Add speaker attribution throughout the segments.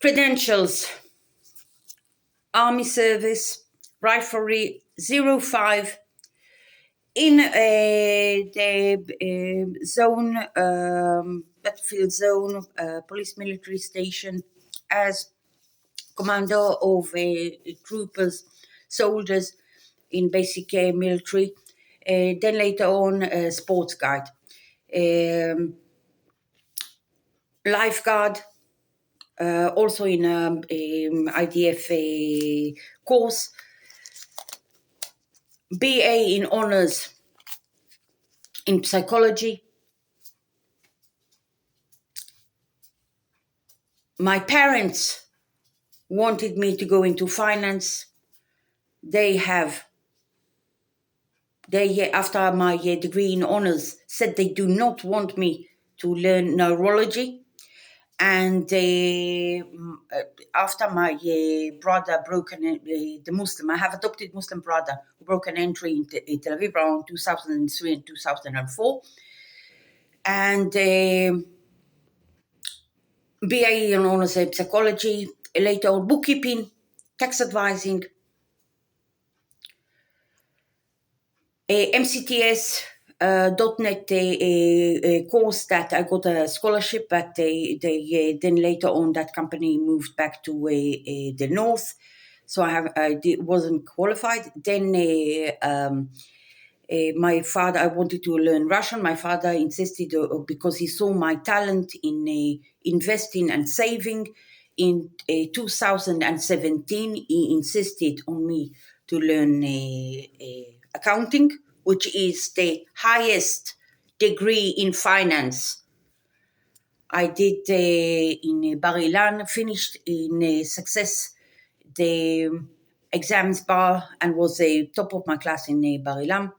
Speaker 1: Credentials: Army service, riflery 05 in the zone, battlefield zone, police military station as commander of troopers, soldiers in basic military. Then later on, sports guide, lifeguard, also in IDF course, BA in honors in psychology. My parents wanted me to go into finance. They, after my degree in honors, said they do not want me to learn neurology. And after my brother broke the Muslim, I have adopted Muslim brother who broke an entry in Tel Aviv around 2003 and 2004. And BA in honors in psychology, later on bookkeeping, tax advising, MCTS, .NET course that I got a scholarship, but they then later on that company moved back to the north, so I wasn't qualified. Then my father, I wanted to learn Russian. My father insisted because he saw my talent in investing and saving. In 2017, he insisted on me to learn accounting, which is the highest degree in finance. I did in Bar Ilan, finished in success the exams bar and was the top of my class in Bar Ilan.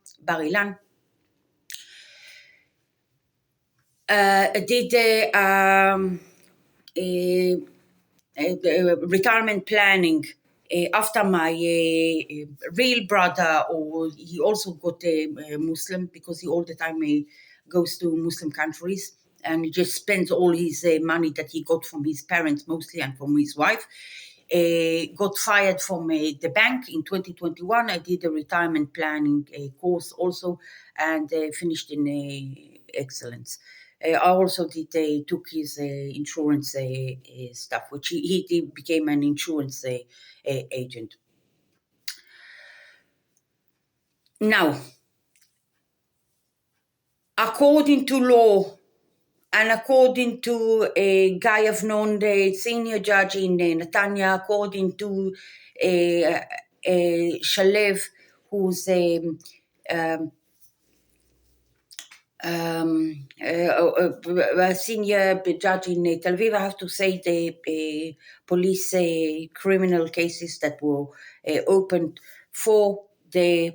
Speaker 1: I did retirement planning after my real brother, or he also got a Muslim, because he all the time goes to Muslim countries and he just spends all his money that he got from his parents mostly and from his wife. Got fired from the bank in 2021. I did a retirement planning course also and finished in excellence. I also took his insurance stuff, which he became an insurance agent. Now, according to law and according to a guy I've known, the senior judge in Netanya, according to Shalev, who's a senior judge in Tel Aviv, I have to say the police criminal cases that were opened for the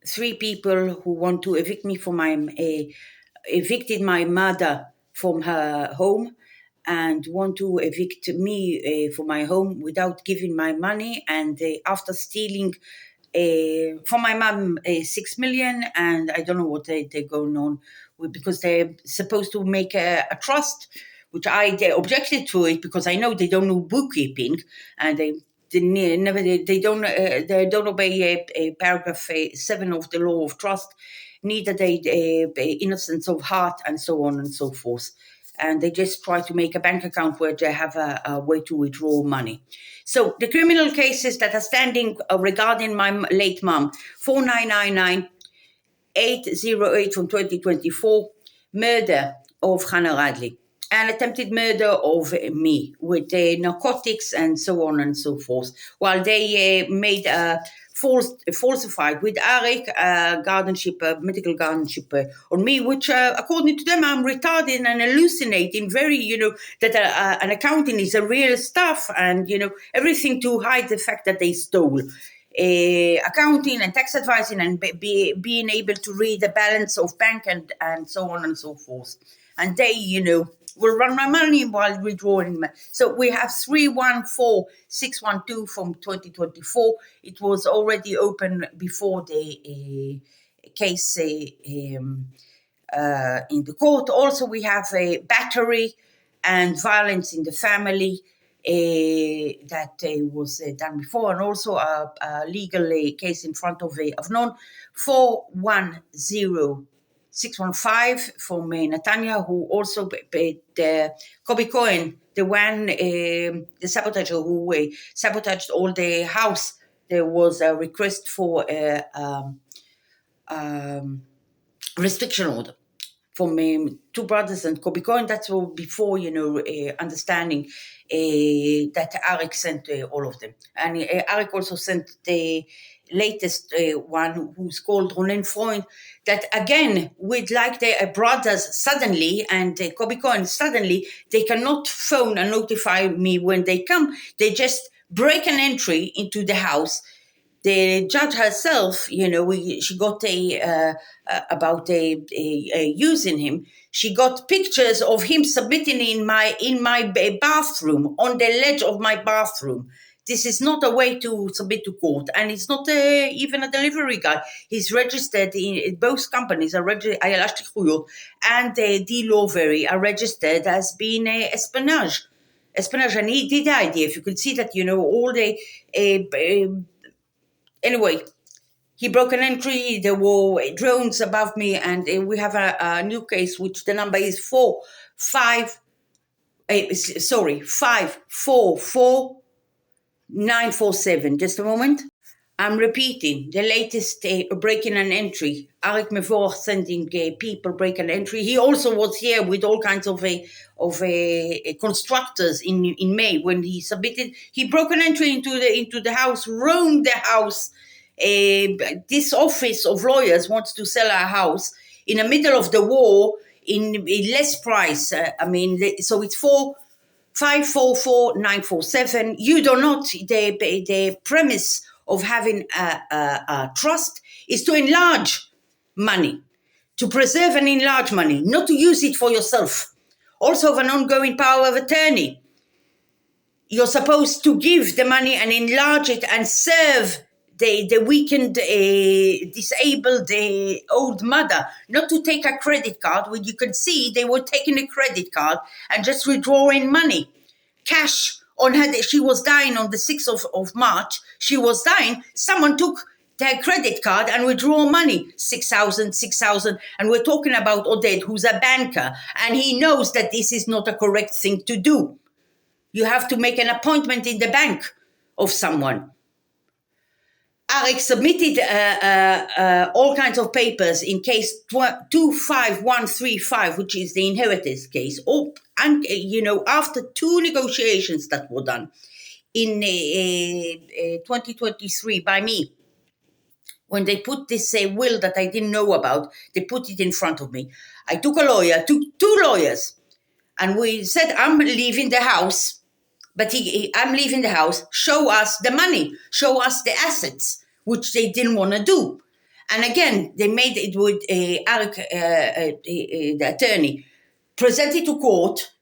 Speaker 1: 3 people who want to evict me from evicted my mother from her home and want to evict me from my home without giving my money, and after stealing for my mum 6 million, and I don't know what they're going on with, because they're supposed to make a trust, which I objected to it because I know they don't know bookkeeping and they don't obey paragraph 7 of the law of trust, neither they innocence of heart, and so on and so forth. And they just try to make a bank account where they have a way to withdraw money. So the criminal cases that are standing regarding my late mum: 4999 808 from 2024, murder of Hannah Radley, and attempted murder of me with narcotics and so on and so forth, while they made a falsified with Arik guardianship, medical guardianship on me, which according to them I'm retarded and hallucinating very, that an accounting is a real stuff, and everything to hide the fact that they stole. Accounting and tax advising and being able to read the balance of bank and so on and so forth. And they, will run my money while withdrawing. So we have 314612 from 2024. It was already open before the case in the court. Also, we have a battery and violence in the family. was done before, and also a legal case in front of Non 410615 from Netanya, who also paid Kobe Cohen, the one, the sabotager who sabotaged all the house. There was a request for restriction order from two brothers and Kobe Cohen. That's all before, understanding that Arik sent all of them. And Arik also sent the latest one, who's called Ronen Freund, that again, with like the brothers suddenly and Kobe Cohen suddenly, they cannot phone and notify me when they come. They just break an entry into the house. The judge herself, she got about using him. She got pictures of him submitting in my bathroom, on the ledge of my bathroom. This is not a way to submit to court, and it's not even a delivery guy. He's registered in both companies. Ayala Shlichuyot and D. Lawvery are registered as being espionage, and he did the idea. If you could see that, all the. Anyway, he broke an entry. There were drones above me, and we have a new case, which the number is 544947. Just a moment. I'm repeating the latest breaking an entry. Arik Mevor sending people break an entry. He also was here with all kinds of constructors in May when he submitted. He broke an entry into the house, roamed the house. This office of lawyers wants to sell our house in the middle of the war in less price. So it's 544947. You do not. The premise of having a trust is to enlarge money, to preserve and enlarge money, not to use it for yourself. Also, have an ongoing power of attorney. You're supposed to give the money and enlarge it and serve the weakened, disabled, old mother, not to take a credit card. When you can see they were taking a credit card and just withdrawing money, cash. On her, she was dying on the 6th of March. She was dying. Someone took their credit card and withdraw money, 6,000. And we're talking about Oded, who's a banker, and he knows that this is not a correct thing to do. You have to make an appointment in the bank of someone. Arik submitted all kinds of papers in case 25135, which is the inheritance case. After two negotiations that were done in 2023 by me, when they put this will that I didn't know about, they put it in front of me. I took two lawyers, and we said, I'm leaving the house, but I'm leaving the house. Show us the money, show us the assets, which they didn't want to do. And again, they made it with Arik, the attorney, presented to court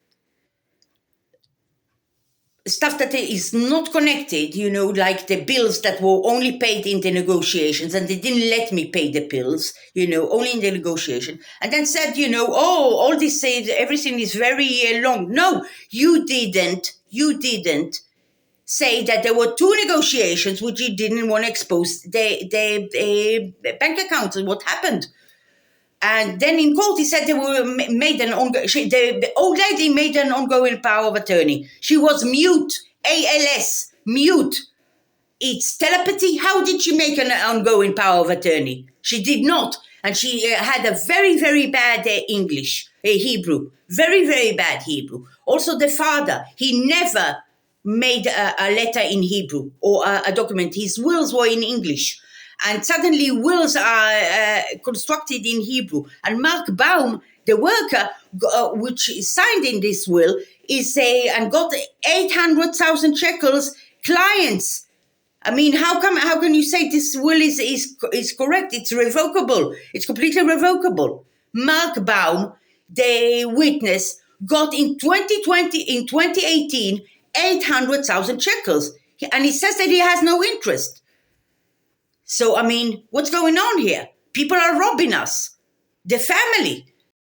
Speaker 1: stuff that is not connected, like the bills that were only paid in the negotiations, and they didn't let me pay the bills, only in the negotiation. And then said, all this, everything is very long. No, you didn't say that there were two negotiations which you didn't want to expose the bank accounts and what happened. And then in court, he said the old lady made an ongoing power of attorney. She was mute, ALS, mute. It's telepathy. How did she make an ongoing power of attorney? She did not. And she had a very, very bad Hebrew. Very, very bad Hebrew. Also the father, he never made a letter in Hebrew or a document. His wills were in English. And suddenly wills are constructed in Hebrew. And Mark Baum, the worker, which is signed in this will, and got 800,000 shekels clients. I mean, how can you say this will is correct? It's revocable. It's completely revocable. Mark Baum, the witness, got in 2018, 800,000 shekels. And he says that he has no interest. So, what's going on here? People are robbing us. The family.